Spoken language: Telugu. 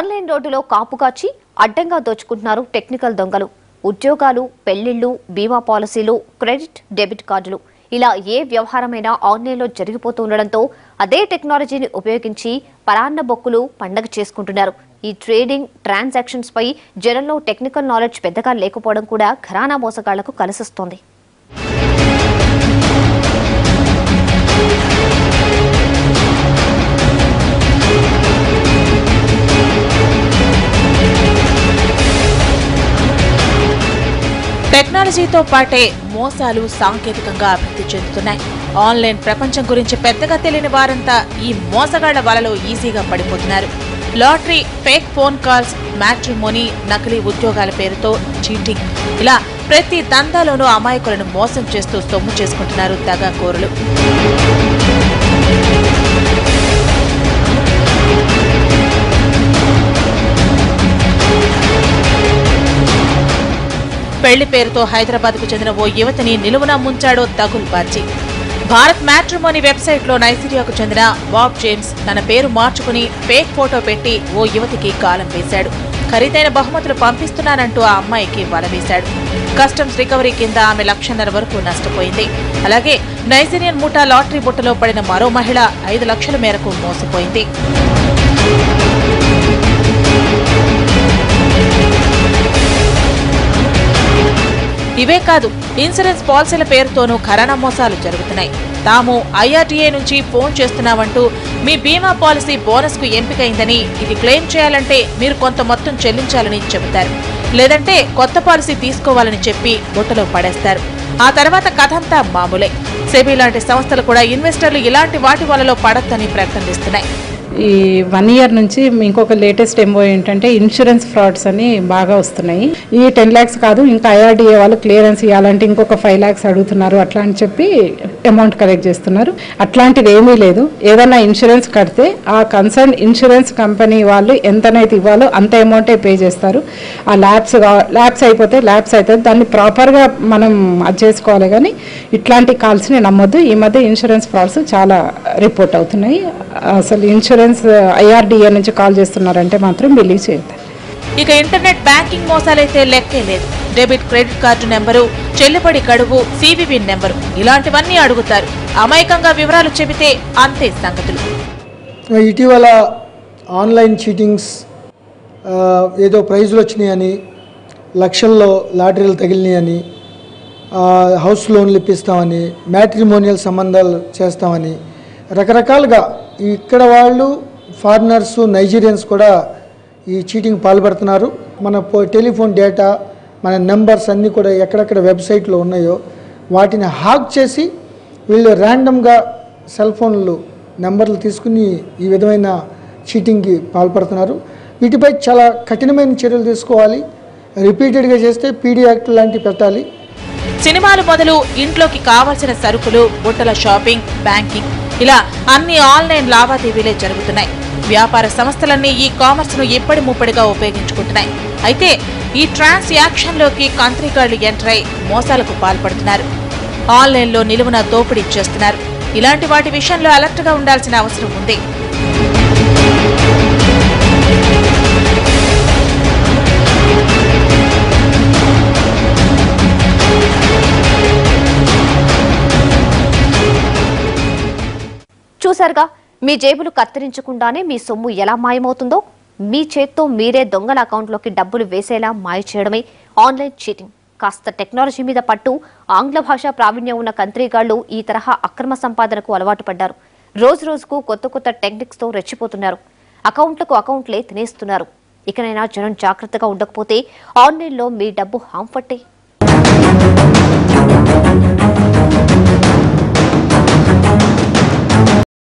ఆన్లైన్ రోడ్డులో కాపుకాచి అడ్డంగా దోచుకుంటున్నారు టెక్నికల్ దొంగలు. ఉద్యోగాలు, పెళ్లిళ్లు, బీమా పాలసీలు, క్రెడిట్, డెబిట్ కార్డులు ఇలా ఏ వ్యవహారమైనా ఆన్లైన్లో జరిగిపోతుండటంతో అదే టెక్నాలజీని ఉపయోగించి పరాన్న బొక్కులు పండగ చేసుకుంటున్నారు. ఈ ట్రేడింగ్ ట్రాన్సాక్షన్స్ పై జనంలో టెక్నికల్ నాలెడ్జ్ పెద్దగా లేకపోవడం కూడా ఘరానా మోసగాళ్లకు కలిసిస్తోంది. టెక్నాలజీతో పాటే మోసాలు సాంకేతికంగా అభివృద్ధి చెందుతున్నాయి. ఆన్లైన్ ప్రపంచం గురించి పెద్దగా తెలియని వారంతా ఈ మోసగాళ్ల వలలో ఈజీగా పడిపోతున్నారు. Lottery, fake phone calls, matrimony, నకిలీ ఉద్యోగాల పేరుతో చీటింగ్ ఇలా ప్రతి దందాలోనూ అమాయకులను మోసం చేస్తూ సొమ్ము చేసుకుంటున్నారు దగాకోరులు. పెళ్లి పేరుతో హైదరాబాద్ కు చెందిన ఓ యువతిని నిలువునా ముంచాడో దగుల్ బాజీ. భారత్ మ్యాట్రిమోనీ వెబ్సైట్ లో నైజీరియాకు చెందిన బాబ్ జేమ్స్ తన పేరు మార్చుకుని ఫేక్ ఫోటో పెట్టి ఓ యువతికి గాలం వేశాడు. ఖరీదైన బహుమతులు పంపిస్తున్నానంటూ ఆ అమ్మాయికి వల వేశాడు. కస్టమ్స్ రికవరీ కింద ఆమె 1,50,000 వరకు నష్టపోయింది. అలాగే నైజీరియన్ ముఠా లాటరీ బుట్టలో పడిన మరో మహిళ 5 లక్షల మేరకు మోసపోయింది. ఇవే కాదు, ఇన్సూరెన్స్ పాలసీల పేరుతోనూ ఘరానా మోసాలు జరుగుతున్నాయి. తాము IRDA నుంచి ఫోన్ చేస్తున్నామంటూ మీ బీమా పాలసీ బోనస్ కు ఎంపికైందని, ఇది క్లెయిమ్ చేయాలంటే మీరు కొంత మొత్తం చెల్లించాలని చెబుతారు. లేదంటే కొత్త పాలసీ తీసుకోవాలని చెప్పి బుట్టలో పడేస్తారు. ఆ తర్వాత కథంతా మామూలే. సెబీ లాంటి సంస్థలు కూడా ఇన్వెస్టర్లు ఇలాంటి వాటి వలలో పడొద్దని ప్రకటనిస్తున్నాయి. ఈ 1 year నుంచి ఇంకొక లేటెస్ట్ ఎంఓ ఏంటంటే ఇన్సూరెన్స్ ఫ్రాడ్స్ అని బాగా వస్తున్నాయి. ఈ 10 lakhs కాదు, ఇంకా IRDA వాళ్ళు క్లియరెన్స్ ఇవ్వాలంటే ఇంకొక 5 lakhs అడుగుతున్నారు. అట్లా అని చెప్పి అమౌంట్ కలెక్ట్ చేస్తున్నారు. అట్లాంటిది ఏమీ లేదు. ఏదైనా ఇన్సూరెన్స్ కడితే ఆ కన్సర్న్ ఇన్సూరెన్స్ కంపెనీ వాళ్ళు ఎంతనైతే ఇవ్వాలో అంత అమౌంటే పే చేస్తారు. ఆ ల్యాబ్స్ అయిపోతే ల్యాబ్స్ అవుతుంది, దాన్ని ప్రాపర్గా మనం అది చేసుకోవాలి. కానీ ఇట్లాంటి కాల్స్ని నమ్మొద్దు. ఈ మధ్య ఇన్సూరెన్స్ ఫ్రాడ్స్ చాలా రిపోర్ట్ అవుతున్నాయి. అసలు ఇన్సూరెన్స్ IRDA నుంచి కాల్ చేస్తున్నారంటే మాత్రం బిలీవ్ చేయొద్దు. ఇక ఇంటర్నెట్ బ్యాంకింగ్ మోసాలైతే లెక్కే లేదు. డెబిట్, క్రెడిట్ కార్డు నెంబరు, చెల్లుబడి గడువు, CVV నెంబరు ఇలాంటివన్నీ అడుగుతారు. అమాయకంగా వివరాలు చెబితే అంతే సంగతులు. ఇటీవల ఆన్లైన్ చీటింగ్స్, ఏదో ప్రైజులు వచ్చినాయని, లక్షల్లో లాటరీలు తగిలినాయని, హౌస్ లోన్లు ఇప్పిస్తామని, మ్యాట్రిమోనియల్ సంబంధాలు చేస్తామని రకరకాలుగా ఇక్కడ వాళ్ళు ఫారినర్స్, నైజీరియన్స్ కూడా ఈ చీటింగ్ పాల్పడుతున్నారు. మన టెలిఫోన్ డేటా, మన నెంబర్స్ అన్నీ కూడా ఎక్కడెక్కడ వెబ్సైట్లో ఉన్నాయో వాటిని హ్యాక్ చేసి వీళ్ళు ర్యాండమ్గా సెల్ ఫోన్లు నెంబర్లు తీసుకుని ఈ విధమైన చీటింగ్కి పాల్పడుతున్నారు. వీటిపై చాలా కఠినమైన చర్యలు తీసుకోవాలి. రిపీటెడ్గా చేస్తే PD యాక్ట్ లాంటివి పెట్టాలి. సినిమాలు మొదలు ఇంట్లోకి కావాల్సిన సరుకులు, బుట్టల షాపింగ్, బ్యాంకింగ్ ఇలా అన్ని ఆన్లైన్ లావాదేవీలే జరుగుతున్నాయి. వ్యాపార సంస్థలన్నీ ఈ కామర్స్ ను ఇప్పటి ముప్పటిగా ఉపయోగించుకుంటున్నాయి. అయితే ఈ ట్రాన్సాక్షన్లోకి కంత్రీగాళ్లు ఎంటర్ అయి మోసాలకు పాల్పడుతున్నారు. ఆన్లైన్లో నిలువున దోపిడీ చేస్తున్నారు. ఇలాంటి వాటి విషయంలో అలర్ట్ గా ఉండాల్సిన అవసరం ఉంది. చూసారుగా, మీ జేబులు కత్తిరించకుండానే మీ సొమ్ము ఎలా మాయమవుతుందో. మీ చేత్తో మీరే దొంగల అకౌంట్లోకి డబ్బులు వేసేలా మాయ చేయడమే ఆన్లైన్ చీటింగ్. కాస్త టెక్నాలజీ మీద పట్టు, ఆంగ్ల భాషా ప్రావీణ్యం ఉన్న కంత్రీగాళ్లు ఈ తరహా అక్రమ సంపాదనకు అలవాటు పడ్డారు. రోజు రోజుకు కొత్త కొత్త టెక్నిక్స్ తో రెచ్చిపోతున్నారు. అకౌంట్లే తినేస్తున్నారు. ఇకనైనా జనం జాగ్రత్తగా ఉండకపోతే ఆన్లైన్లో మీ డబ్బు హాంఫట్టే.